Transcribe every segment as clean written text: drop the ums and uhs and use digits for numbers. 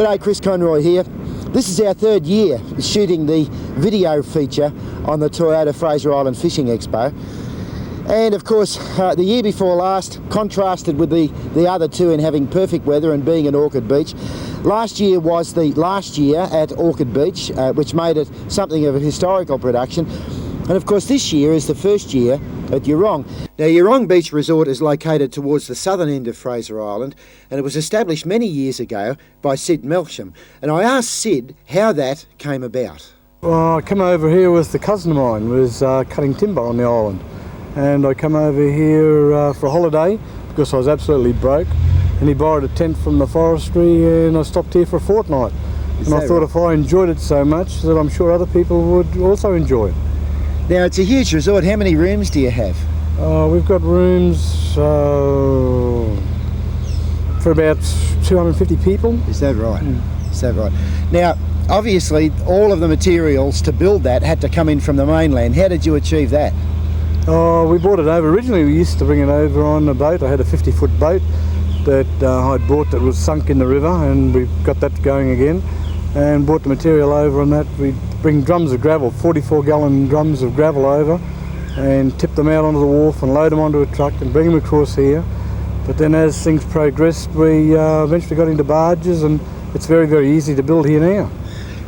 G'day, Chris Conroy here. This is our third year shooting the video feature on the Toyota Fraser Island Fishing Expo. And of course, the year before last contrasted with the other two in having perfect weather and being at Orchid Beach. Last year was the last year at Orchid Beach, which made it something of a historical production. And of course this year is the first year at Eurong. Now Eurong Beach Resort is located towards the southern end of Fraser Island, and it was established many years ago by Sid Melsham. And I asked Sid how that came about. Well, I came over here with a cousin of mine who was cutting timber on the island. And I come over here for a holiday because I was absolutely broke. And he borrowed a tent from the forestry and I stopped here for a fortnight. And I thought if I enjoyed it so much that I'm sure other people would also enjoy it. Now it's a huge resort. How many rooms do you have? We've got rooms for about 250 people. Is that right? Is that right? Now, obviously, all of the materials to build that had to come in from the mainland. How did you achieve that? We brought it over. Originally, we used to bring it over on a boat. I had a 50-foot boat that I'd bought that was sunk in the river, and we got that going again and brought the material over on that. We'd bring drums of gravel, 44-gallon drums of gravel over, and tip them out onto the wharf and load them onto a truck and bring them across here. But then as things progressed, we eventually got into barges, and it's very, very easy to build here now.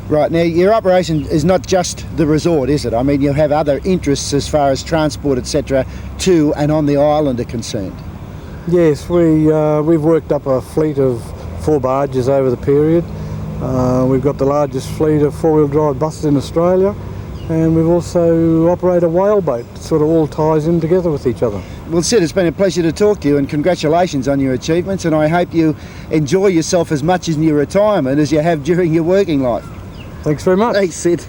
Right, now your operation is not just the resort, is it? I mean, you have other interests as far as transport, etc., to and on the island are concerned. Yes, we've worked up a fleet of 4 barges over the period. We've got the largest fleet of 4-wheel drive buses in Australia, and we've also operate a whaleboat. It sort of all ties in together with each other. Well, Sid, it's been a pleasure to talk to you, and congratulations on your achievements, and I hope you enjoy yourself as much in your retirement as you have during your working life. Thanks very much. Thanks, Sid.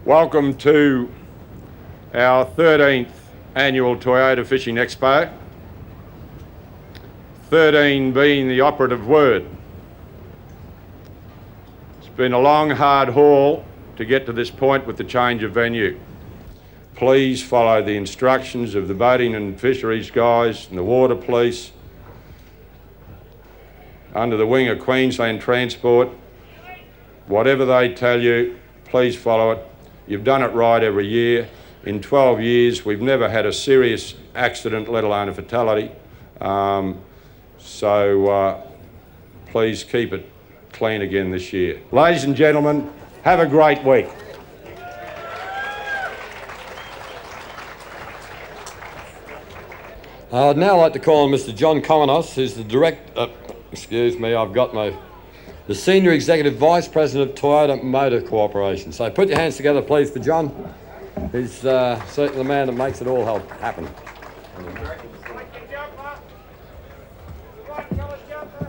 Welcome to our 13th annual Toyota Fishing Expo, 13 being the operative word. It's been a long, hard haul to get to this point with the change of venue. Please follow the instructions of the boating and fisheries guys and the water police under the wing of Queensland Transport. Whatever they tell you, please follow it. You've done it right every year. In 12 years, we've never had a serious accident, let alone a fatality. Please keep it clean again this year. Ladies and gentlemen, have a great week. I'd now like to call on Mr. John Komenos, who's the the Senior Executive Vice President of Toyota Motor Corporation. So put your hands together, please, for John. He's certainly the man that makes it all happen.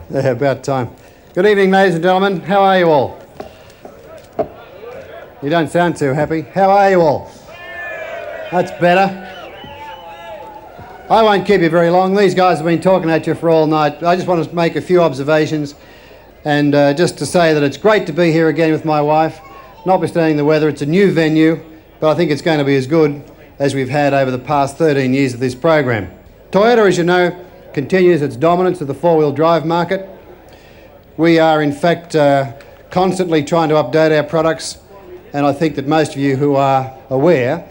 Yeah, about time. Good evening, ladies and gentlemen. How are you all? You don't sound too happy. How are you all? That's better. I won't keep you very long. These guys have been talking at you for all night. I just want to make a few observations. And just to say that it's great to be here again with my wife. Notwithstanding the weather, it's a new venue, but I think it's going to be as good as we've had over the past 13 years of this program. Toyota, as you know, continues its dominance of the 4-wheel drive market. We are, in fact, constantly trying to update our products, and I think that most of you who are aware,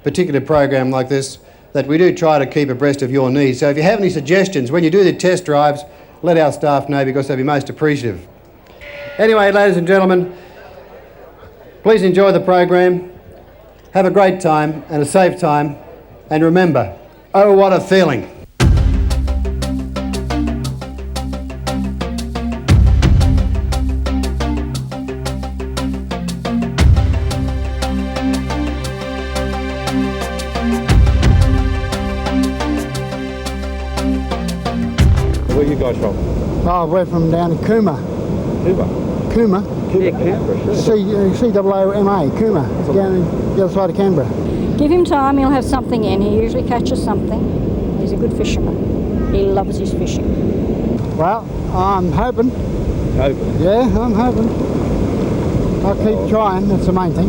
particularly a program like this, that we do try to keep abreast of your needs. So if you have any suggestions, when you do the test drives, let our staff know because they'll be most appreciative. Anyway, ladies and gentlemen, please enjoy the program. have a great time and a safe time, and remember, oh, what a feeling. Where are you guys from? Oh, we're from down in Cooma. Cuba? Cooma. Yeah, Canberra, sure. C-O-O-M-A, Cooma, down in the other side of Canberra. Give him time, he'll have something in. He usually catches something. He's a good fisherman. He loves his fishing. Well, I'm hoping. Hoping. Yeah, I'm hoping. I'll keep trying, that's the main thing.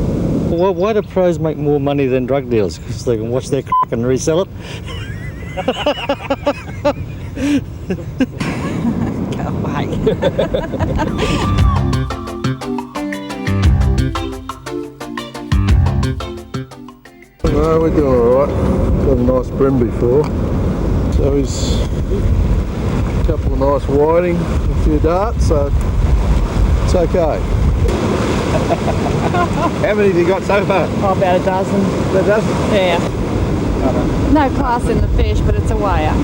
Well, why do pros make more money than drug dealers? Because they can watch their crack and resell it. Go away. No, we're doing all right. Got a nice brim before. So he's a couple of nice whiting, a few darts, so it's okay. How many have you got so far? Oh, about a dozen. A dozen? Yeah. No class in the fish, but it's a weigher.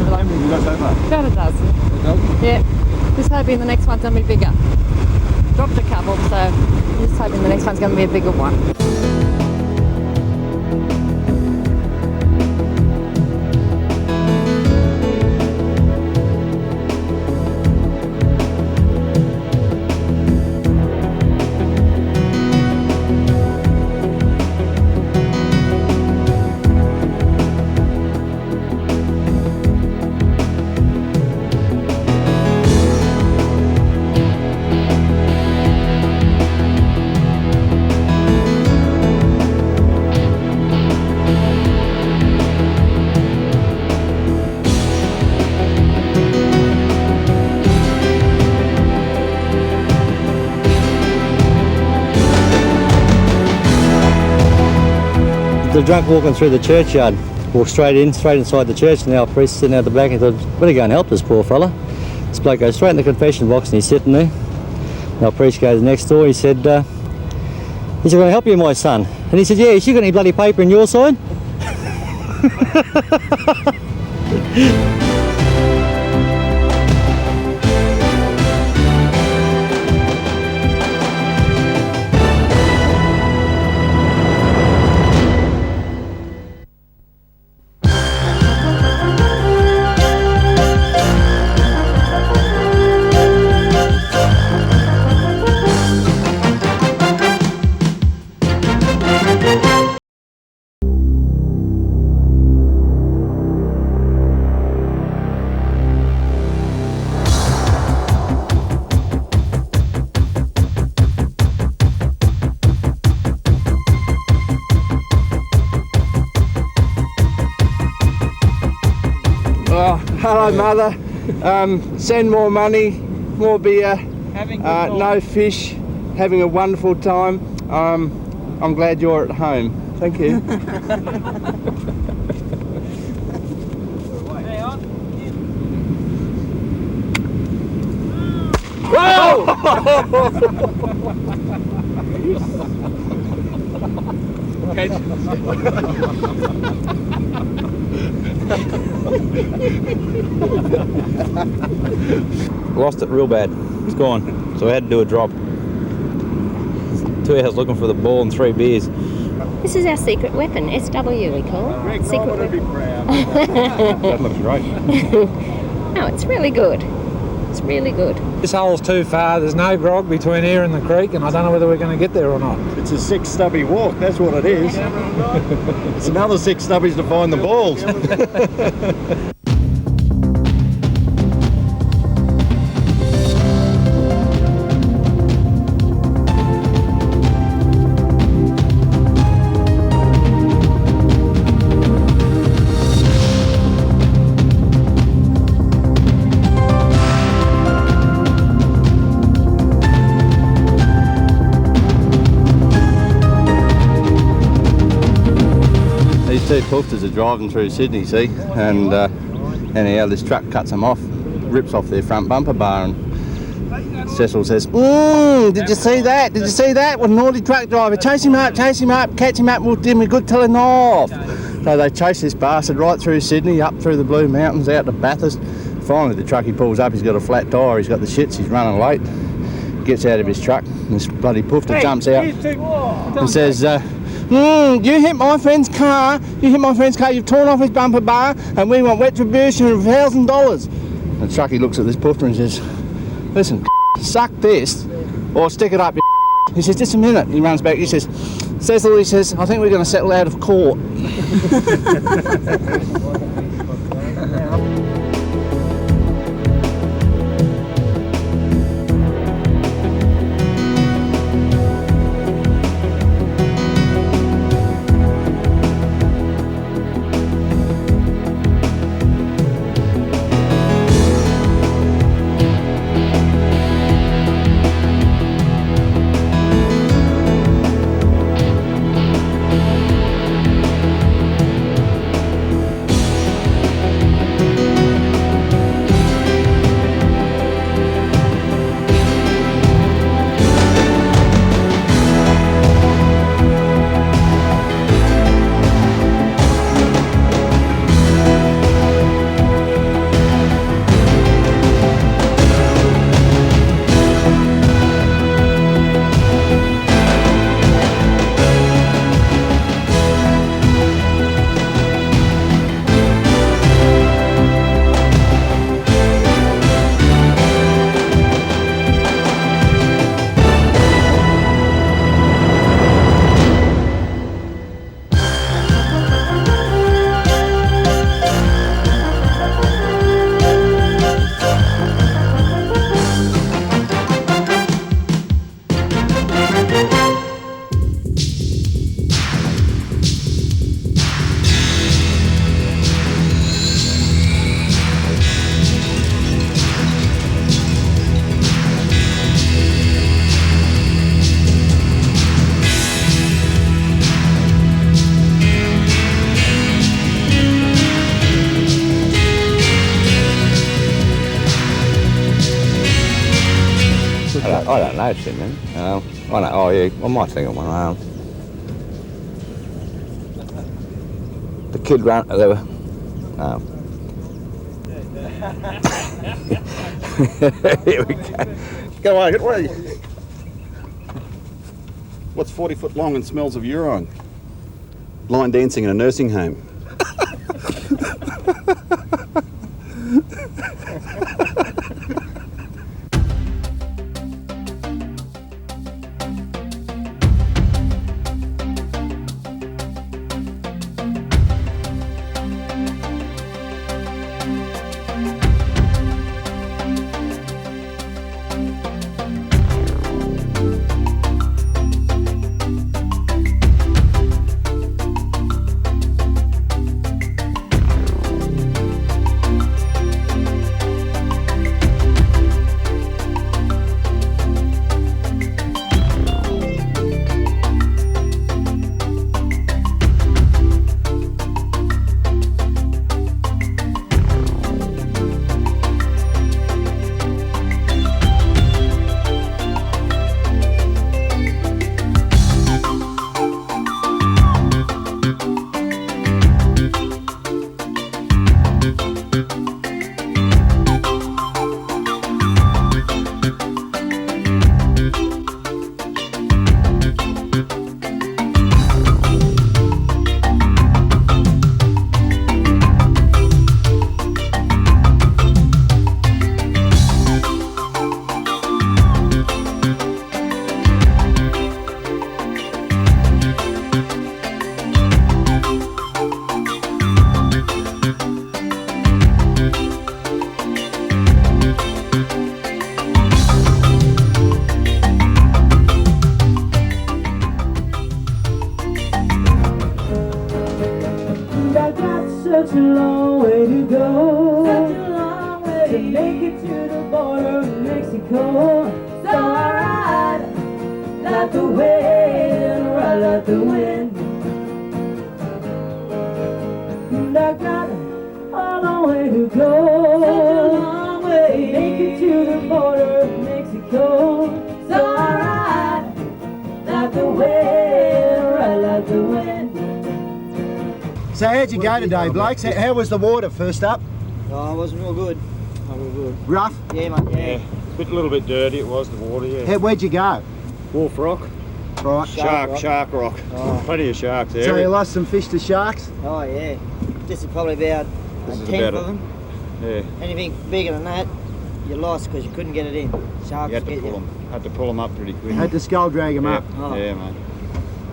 How many have you got so far? About a dozen. A dozen? Yeah. Just hoping the next one's going to be bigger. Dropped a couple, so just hoping the next one's going to be a bigger one. The drunk walking through the churchyard, walked straight inside the church, and our priest sitting out the back, and he thought, better go and help this poor fella. This bloke goes straight in the confession box and he's sitting there. Our priest goes next door, he said, going to help you, my son? And he said, yeah, has she got any bloody paper in your side? Oh, hello, Mother. Send more money, more beer, no fish, having a wonderful time. I'm glad you're at home. Thank you. Lost it real bad. It's gone. So I had to do a drop. 2 hours looking for the ball and 3 beers. This is our secret weapon, SW we call it. Secret weapon. That looks great. No, it's really good. It's really good. This hole's too far. There's no grog between here and the creek, and I don't know whether we're going to get there or not. It's a 6 stubby walk, that's what it is. It's another 6 stubbies to find the balls. These 2 poofters are driving through Sydney, see, and anyhow this truck cuts them off, rips off their front bumper bar, and Cecil says, did you see that? Did you see that? With a naughty truck driver. Chase him up, catch him up, we'll give him a good telling off. So they chase this bastard right through Sydney, up through the Blue Mountains, out to Bathurst. Finally the truck he pulls up, he's got a flat tyre, he's got the shits, he's running late. Gets out of his truck, and this bloody poofter jumps out and says, you hit my friend's car, you've torn off his bumper bar, and we want retribution of $1,000. And Chucky looks at this poofter and says, listen, suck this, or stick it up your. He says, just a minute. He runs back, he says, Cecil, he says, I think we're going to settle out of court. I don't know, shit, man. I know. Oh, yeah, I might think of one. The kid ran. They were. Here we go. Go on, what are you? What's 40 foot long and smells of urine? Line dancing in a nursing home. Such a long way to go, to make it to the border of Mexico. So I ride like the wind, ride like the wind. And I got a long way to go, to make it to the border of Mexico. So how'd you go today, blokes? How was the water first up? Oh, it wasn't real good. Not real good. Rough? Yeah, mate, yeah. A little bit dirty it was, the water, yeah. Where'd you go? Wharf Rock. Right. Shark Rock. Oh. Plenty of sharks there. So you lost some fish to sharks? Oh, yeah. This is probably about This a is tenth about of them. Yeah. Anything bigger than that, you lost because you couldn't get it in. Sharks You had to get pull you. them. Had to pull them up pretty quick. Had to skull drag them yeah. up. Oh. Yeah, mate.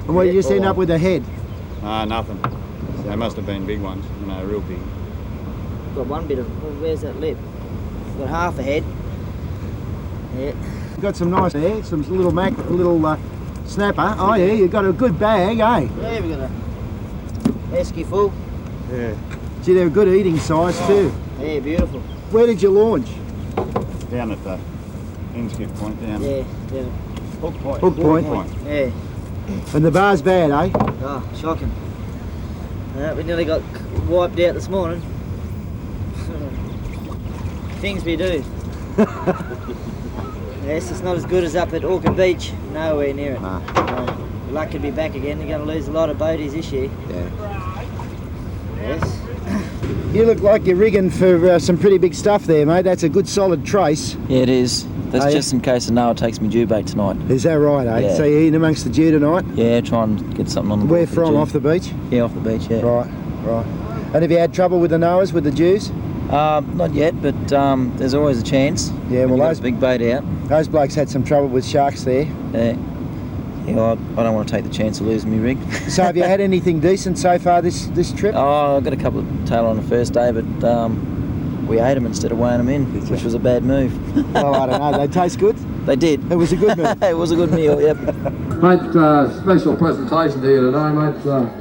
And what, you just end up with a head? Nothing. They must have been big ones, you know, real big. Got one bit of, where's that lip? Got half a head. Yeah. Got some nice there, some little snapper. Oh yeah, you got a good bag, eh? Yeah, we got a esky full. Yeah. Gee, they're a good eating size too. Yeah, beautiful. Where did you launch? Down at the Inskip Point, down. Yeah, yeah. Hook Point. Hook Point. Yeah. And the bar's bad, eh? Oh, shocking. We nearly got wiped out this morning. Things we do. Yes, it's not as good as up at Orchard Beach. Nowhere near it. Nah. You're lucky to be back again. You're going to lose a lot of boaties this year. Yeah. Yes. You look like you're rigging for some pretty big stuff there, mate. That's a good solid trace. Yeah, it is. That's Oh, just in case the Noah takes me due bait tonight. Is that right, eh? Yeah. So you're in amongst the dew tonight? Yeah, try and get something on the Where board for the from? dew. Off the beach? Yeah, off the beach, yeah. Right, right. And have you had trouble with the Noahs, with the dews? Not yet, but there's always a chance. Yeah, well, When you got those a big bait out. Those blokes had some trouble with sharks there. Yeah. Yeah, I don't want to take the chance of losing me rig. So have you had anything decent so far this trip? Oh, I got a couple of tail on the first day, but we ate them instead of weighing them in, which was a bad move. Well, I don't know. They taste good? They did. It was a good move. It was a good meal, yep. Mate, special presentation to you today, mate.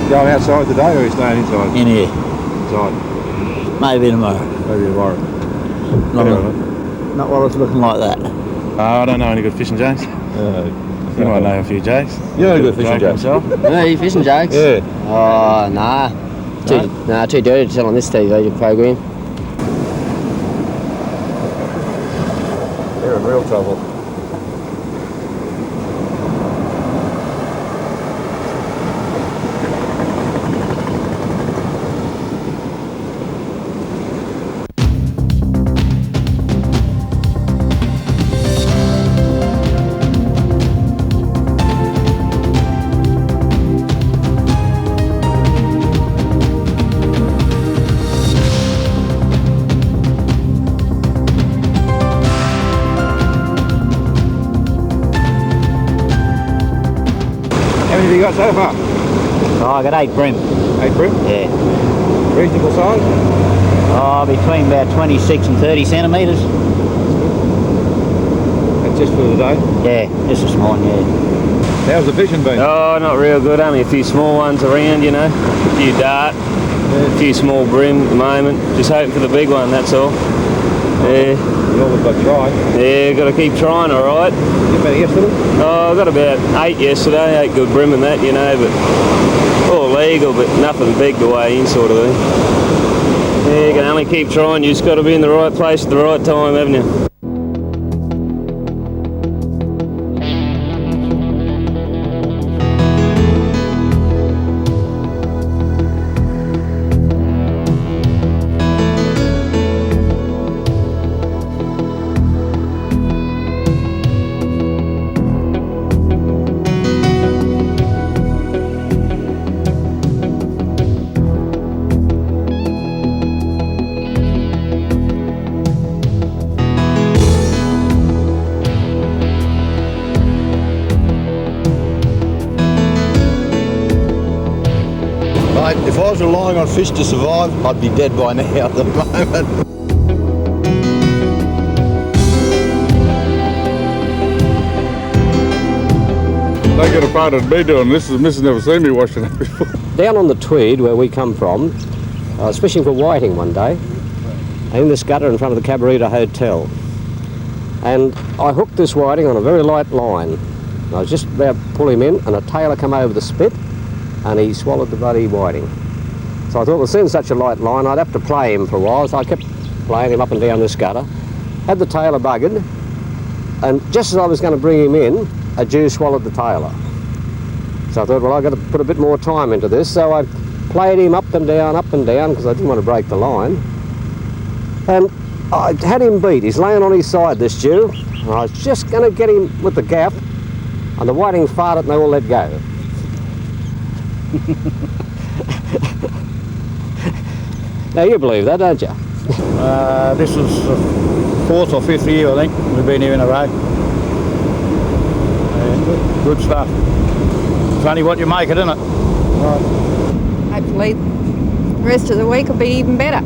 Going outside today or are you staying inside? In here. Inside. Maybe tomorrow. Maybe tomorrow. Not while it's looking like that. I don't know any good fishing jakes. You might know a few jakes. You're a good fishing jake jake. No, you fishing jakes? Yeah. Oh, nah. Too dirty to tell on this TV program. They're in real trouble. How many have you got so far? Oh, I got 8 bream. 8 bream? Yeah. Reasonable size? Oh, between about 26 and 30 centimetres. That's just for the day? Yeah, just a small one, yeah. How's the fishing been? Oh, not real good. Only a few small ones around, you know. A few dart, a few small bream at the moment. Just hoping for the big one, that's all. Yeah. You always got to try. Yeah, got to keep trying, all right. You better yesterday? Oh, I got about 8 yesterday, 8 good bream and that, you know, but all legal, but nothing big to weigh in, sort of thing. Yeah, you can only keep trying. You just got to be in the right place at the right time, haven't you? I was relying on fish to survive, I'd be dead by now at the moment. They get a part of me doing this. The missus never seen me washing up before. Down on the Tweed, where we come from, I was fishing for whiting one day, in this gutter in front of the Cabarita Hotel. And I hooked this whiting on a very light line. I was just about to pull him in, and a tailor come over the spit, and he swallowed the bloody whiting. So I thought, well, seeing such a light line, I'd have to play him for a while, so I kept playing him up and down this gutter. Had the tailor buggered, and just as I was going to bring him in, a Jew swallowed the tailor. So I thought, well, I've got to put a bit more time into this, so I played him up and down, because I didn't want to break the line. And I had him beat. He's laying on his side, this Jew, and I was just going to get him with the gaff, and the whiting farted and they all let go. Now, you believe that, don't you? This is the 4th or 5th year, I think, we've been here in a row. Good stuff. It's only what you make it, isn't it? Right. Hopefully the rest of the week will be even better.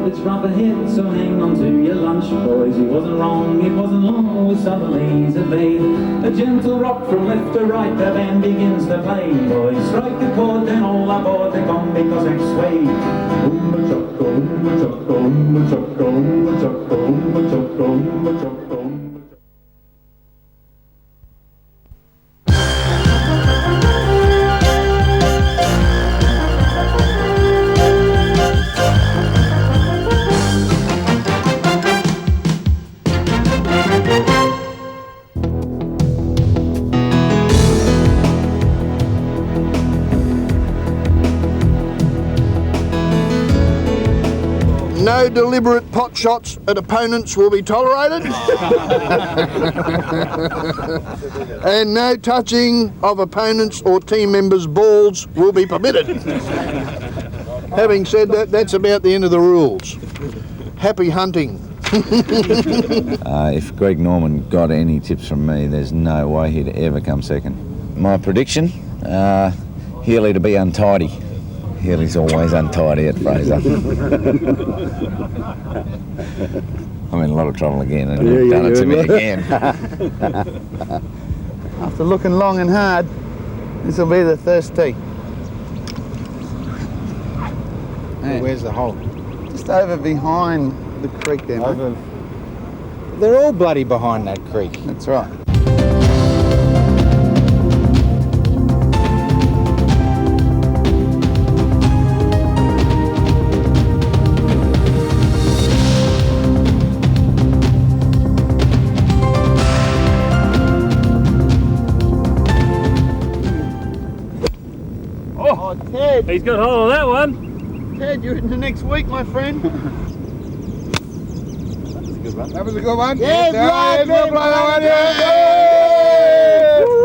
It's rough ahead, so hang on to your lunch, boys. He wasn't wrong, it wasn't long, with southerlies at bay. A gentle rock from left to right, the band begins to play. Boys, strike a chord, then all aboard the combi Cossack sway. Umba-chocko, umba-chocko, umba-chocko, umba-chocko, umba-chocko, umba-chocko. No deliberate pot shots at opponents will be tolerated. And no touching of opponents' or team members' balls will be permitted. Having said that, that's about the end of the rules. Happy hunting. If Greg Norman got any tips from me, there's no way he'd ever come second. My prediction, Healy to be untidy. Healy's always untidy at Fraser. I'm in a lot of trouble again, and you've done it to me again. After looking long and hard, this will be the first tee. Where's the hole? Just over behind the creek there, mate. They're all bloody behind that creek. That's right. Oh, Ted. He's got hold of that one. Ted, you're in the next week, my friend. That was a good one. Yeah, blood, good blood, that one. Yeah.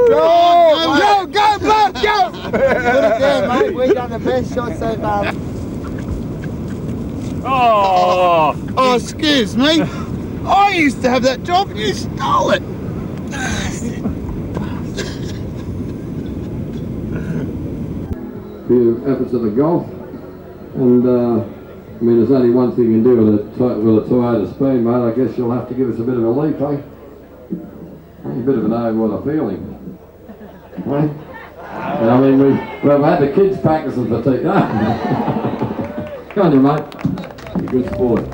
Go, blood, go! Put it there, mate. We've done the best shot so far. Oh, excuse me. I used to have that job and you stole it. Few efforts at the golf, and I mean, there's only one thing you can do with a Toyota Speed, mate. I guess you'll have to give us a bit of a leap, eh? A bit of an over feeling, eh? And I mean, we've had the kids practicing for tea. Come on, you mate. You're a good sport.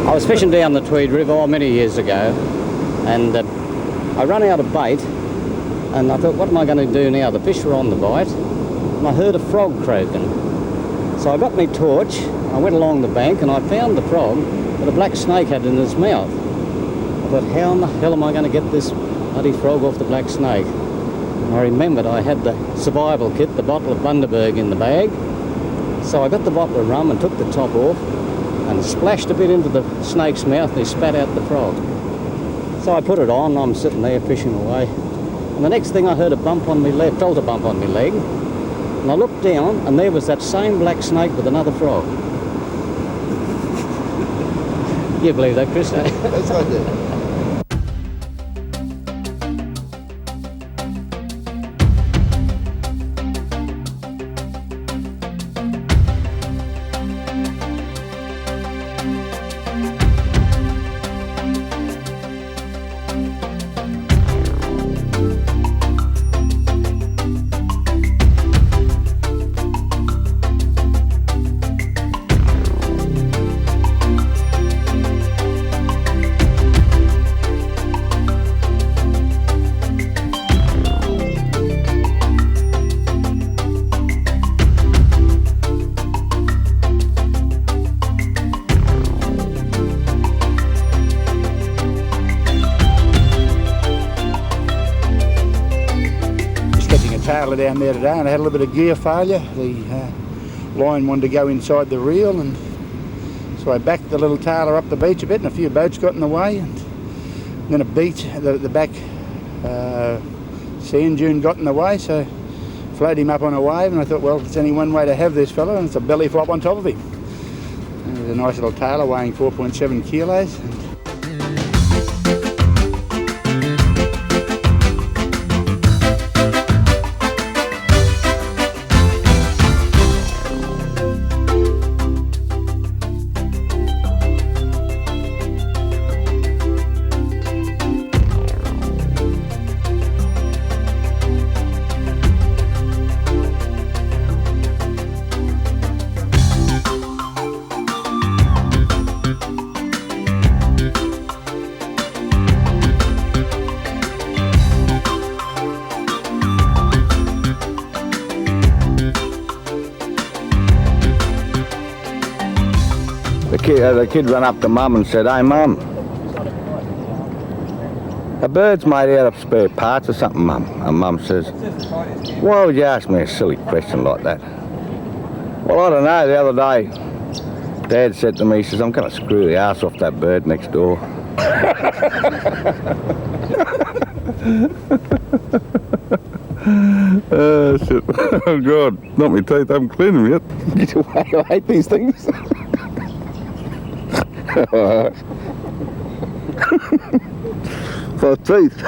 I was fishing down the Tweed River many years ago, and I ran out of bait, and I thought, what am I going to do now? The fish were on the bite, and I heard a frog croaking. So I got my torch, I went along the bank, and I found the frog that a black snake had in his mouth. I thought, how in the hell am I going to get this bloody frog off the black snake? And I remembered I had the survival kit, the bottle of Bundaberg in the bag, so I got the bottle of rum and took the top off, and splashed a bit into the snake's mouth, and he spat out the frog. So I put it on, I'm sitting there fishing away, and the next thing I heard a bump on my leg, felt a bump on my leg, and I looked down, and there was that same black snake with another frog. You believe that, Chris? Yes, I do. Tailor down there today, and I had a little bit of gear failure. The line wanted to go inside the reel, and so I backed the little tailor up the beach a bit, and a few boats got in the way, and then a beach, the back sand dune got in the way, so floated him up on a wave, and I thought, well, it's only one way to have this fella, and it's a belly flop on top of him. And it was a nice little tailor weighing 4.7 kilos. The kid ran up to Mum and said, "Hey, Mum, A bird's made out of spare parts or something, Mum. And Mum says, why would you ask me a silly question like that? Well, I don't know. The other day, Dad said to me, he says, I'm going to screw the arse off that bird next door. Oh, shit. Oh, God. Not my teeth. I haven't cleaned them yet. Get away. I hate these things. For teeth.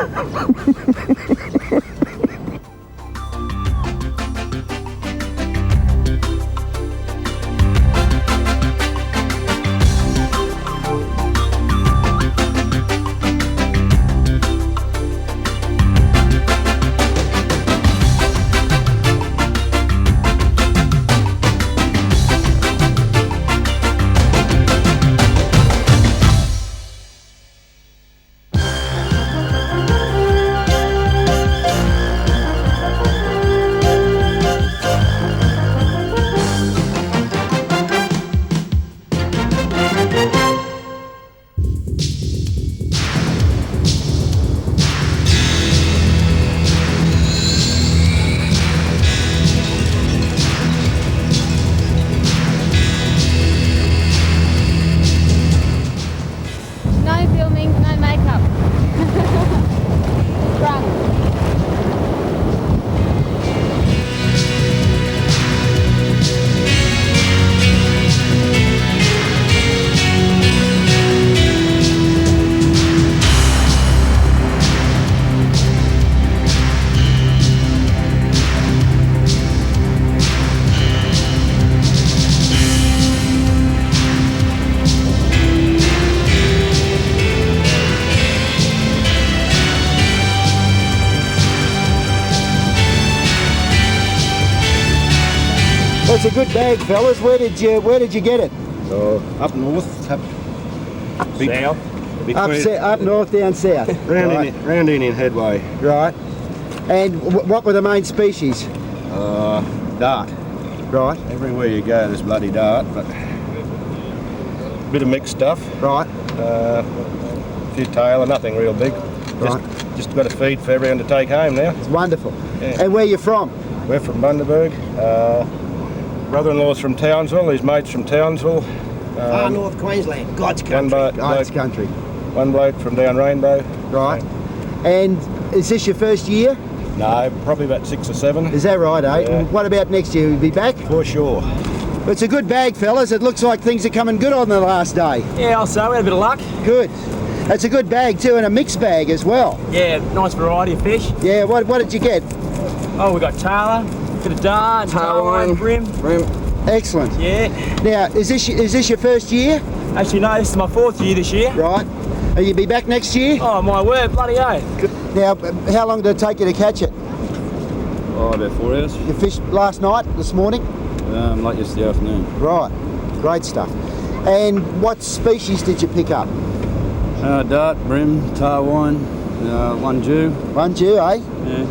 Well, it's a good bag, fellas. Where did you get it? Up north, up South. between, Up north, down south. round Indian Headway. Right. And what were the main species? Dart. Right. Everywhere you go, there's bloody dart, but bit of mixed stuff. Right. A few tailor, nothing real big. Just got a feed for everyone to take home now. It's wonderful. Yeah. And where you from? We're from Bundaberg. Brother-in-law's from Townsville, his mate's from Townsville. Far North Queensland, God's country. God's country. One bloke from down Rainbow. Right. And is this your first year? No, probably about 6 or 7. Is that right, eh? Yeah. What about next year? You'll be back? For sure. It's a good bag, fellas. It looks like things are coming good on the last day. Yeah, I'll say we had a bit of luck. Good. It's a good bag too, and a mixed bag as well. Yeah, nice variety of fish. Yeah, what did you get? Oh, we got tailor, bit of dart, tailline, brim. Excellent. Yeah. Now, is this your first year? Actually, no, this is my 4th year this year. Right. Will you be back next year? Oh, my word, bloody oath. Now, how long did it take you to catch it? Oh, about 4 hours. You fished last night, this morning? Late yesterday afternoon. Right. Great stuff. And what species did you pick up? Dart, brim, tarwine, one Jew. One Jew, eh? Yeah.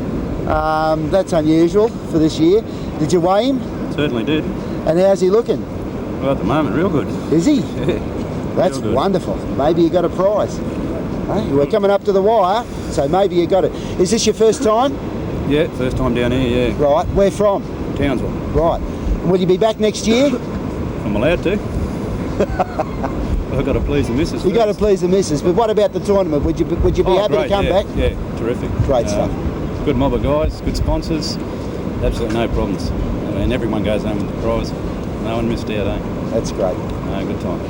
That's unusual for this year. Did you weigh him? Certainly did. And how's he looking? Well, at the moment, real good. Is he? Yeah. That's Real good. wonderful. Maybe you got a prize. Hey, we're coming up to the wire, so maybe you got it. Is this your first time? Yeah, first time down here, yeah. Right. Where from? Townsville. Right. And will you be back next year? I'm allowed to. I've got to please the missus. You got to please the missus. But what about the tournament? Would you be happy great, to come yeah, back? Yeah, terrific. Great stuff. Good mob of guys, good sponsors, absolutely no problems. I mean, everyone goes home with a prize. No one missed out, eh? That's great. No, good time.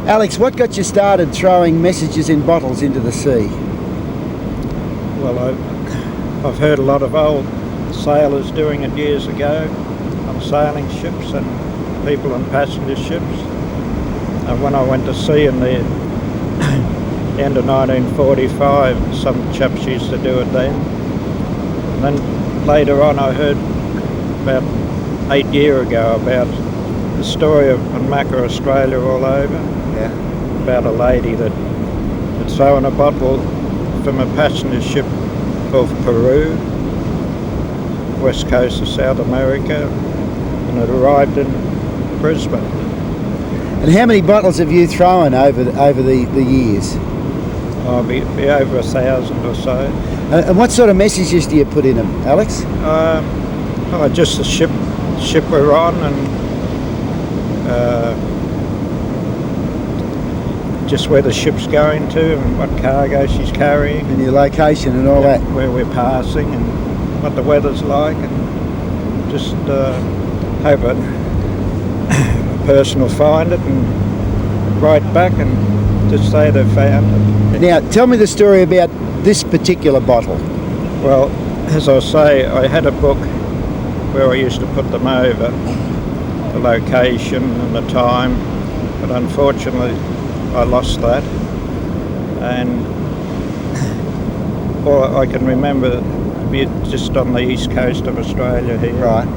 Alex, what got you started throwing messages in bottles into the sea? Well, I've heard a lot of old sailors doing it years ago on sailing ships and people on passenger ships. And when I went to sea in the end of 1945, some chaps used to do it then. And then later on I heard about 8 years ago about the story of on Macca Australia all over. Yeah. About a lady that had thrown a bottle from a passenger ship off Peru, west coast of South America, and it arrived in Brisbane. And how many bottles have you thrown over the years? I'll be over 1,000 or so. And what sort of messages do you put in them, Alex? Just the ship we're on, and just where the ship's going to, and what cargo she's carrying, and your location and all that. Where we're passing, and what the weather's like, and just hope a person will find it and write back and just say they've found it. Now, tell me the story about this particular bottle. Well, as I say, I had a book where I used to put them over, the location and the time, but unfortunately I lost that. And all I can remember be just on the east coast of Australia here. Right.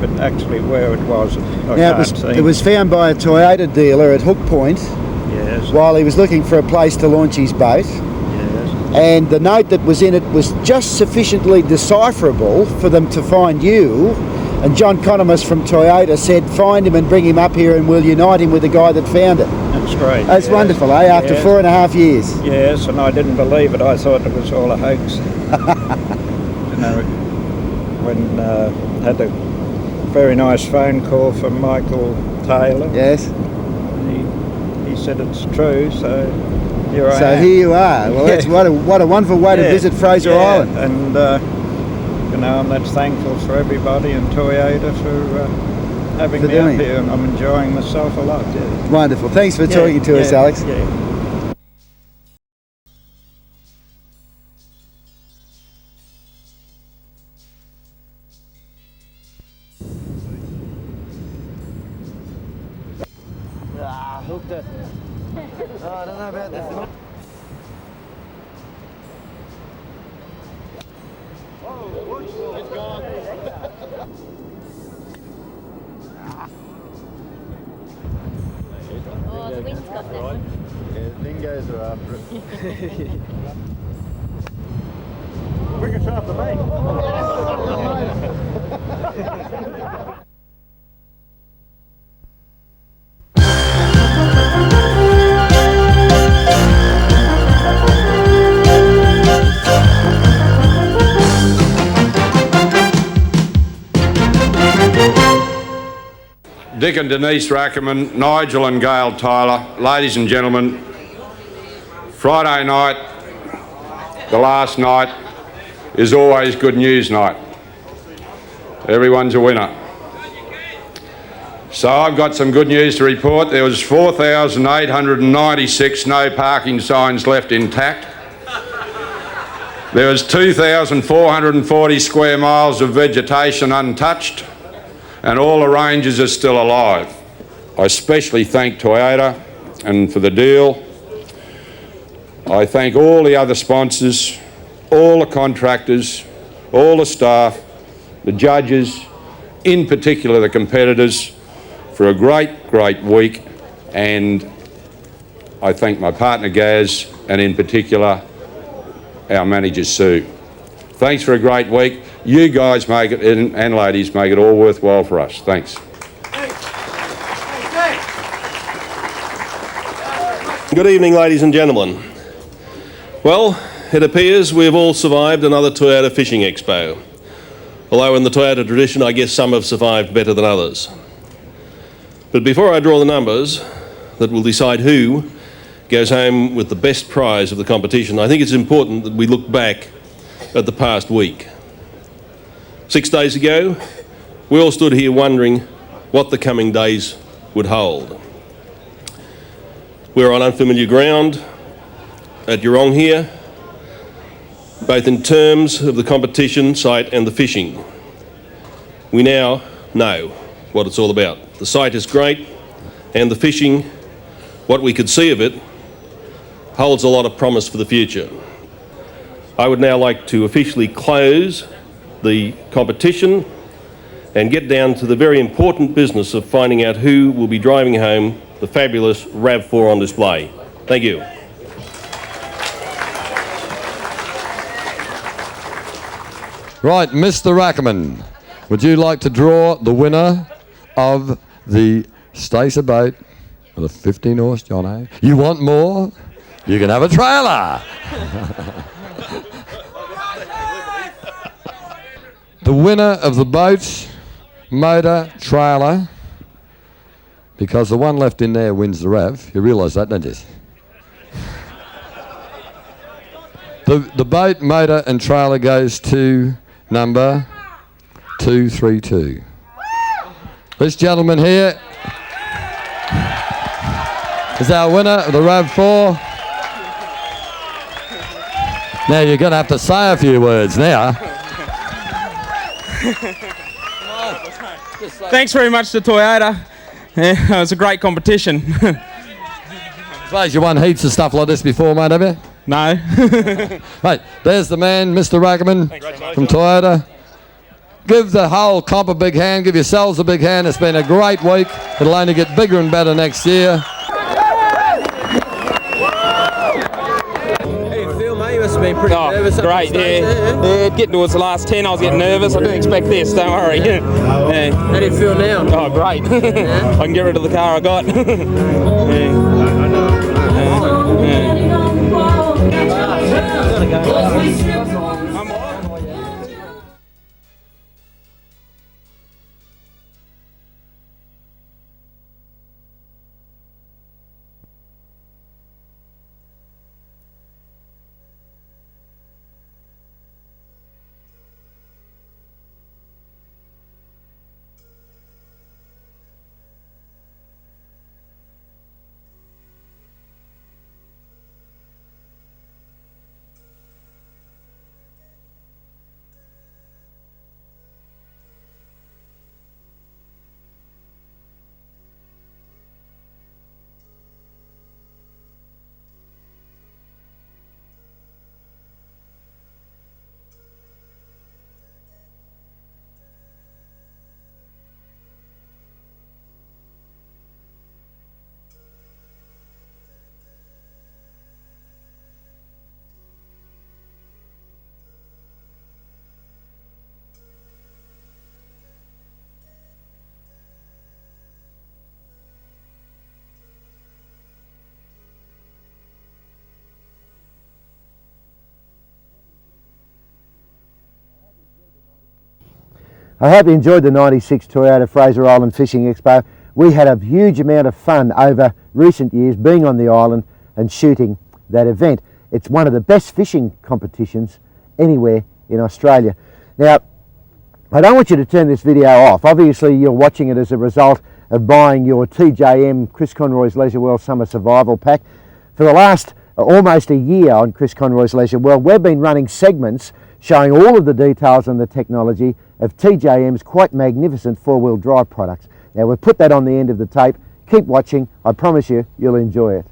But actually where it was, it was found by a Toyota dealer at Hook Point. Yes. While he was looking for a place to launch his boat. Yes. And the note that was in it was just sufficiently decipherable for them to find you. And John Conomus from Toyota said, find him and bring him up here and we'll unite him with the guy that found it. That's great. That's wonderful, eh? After 4.5 years. Yes, and I didn't believe it. I thought it was all a hoax. When had a very nice phone call from Michael Taylor. Yes. He said it's true, so here I am. So here you are. Well, that's what a wonderful way to visit Fraser Island. And I'm that thankful for everybody and Toyota for having me up here, and I'm enjoying myself a lot. Yeah. Wonderful. Thanks for talking to us, Alex. Yeah. Hooked it. Oh, I don't know about this. It's gone. Oh, the wind's got that one. Yeah, dingoes are after it. Quicker shot than me. Dick and Denise Rackerman, Nigel and Gail Tyler, ladies and gentlemen, Friday night, the last night, is always good news night. Everyone's a winner. So I've got some good news to report. There was 4,896 no parking signs left intact. There was 2,440 square miles of vegetation untouched, and all the ranges are still alive. I especially thank Toyota and for the deal. I thank all the other sponsors, all the contractors, all the staff, the judges, in particular the competitors, for a great, great week. And I thank my partner Gaz, and in particular our manager Sue. Thanks for a great week. You guys make it, and ladies, make it all worthwhile for us. Thanks. Good evening, ladies and gentlemen. Well, it appears we've all survived another Toyota Fishing Expo. Although in the Toyota tradition, I guess some have survived better than others. But before I draw the numbers that will decide who goes home with the best prize of the competition, I think it's important that we look back at the past week. 6 days ago, we all stood here wondering what the coming days would hold. We're on unfamiliar ground at Eurong here, both in terms of the competition site and the fishing. We now know what it's all about. The site is great, and the fishing, what we could see of it, holds a lot of promise for the future. I would now like to officially close the competition and get down to the very important business of finding out who will be driving home the fabulous RAV4 on display. Thank you. Right, Mr. Rackerman, would you like to draw the winner of the Stacer boat with a 15 horse, Jono? You want more? You can have a trailer. The winner of the boat, motor, trailer, because the one left in there wins the RAV. You realise that, don't you? The boat, motor and trailer goes to number 232. This gentleman here is our winner of the RAV4. Now you're going to have to say a few words now. Thanks very much to Toyota. Yeah, it was a great competition. Suppose you won heaps of stuff like this before, mate, have you? No. Mate, there's the man, Mr. Rackerman from Toyota. Give the whole comp a big hand. Give yourselves a big hand. It's been a great week. It'll only get bigger and better next year. You must have been pretty nervous. Great, yeah. Getting towards the last 10, I was getting nervous. I didn't expect this, don't worry. Yeah. How do you feel now? Oh, great. I can get rid of the car I got. I hope you enjoyed the 96 Toyota Fraser Island Fishing Expo. We had a huge amount of fun over recent years being on the island and shooting that event. It's one of the best fishing competitions anywhere in Australia. Now, I don't want you to turn this video off. Obviously, you're watching it as a result of buying your TJM Chris Conroy's Leisure World Summer Survival Pack. For the last almost a year on Chris Conroy's Leisure World, we've been running segments showing all of the details and the technology of TJM's quite magnificent four-wheel drive products. Now, we've put that on the end of the tape. Keep watching. I promise you, you'll enjoy it.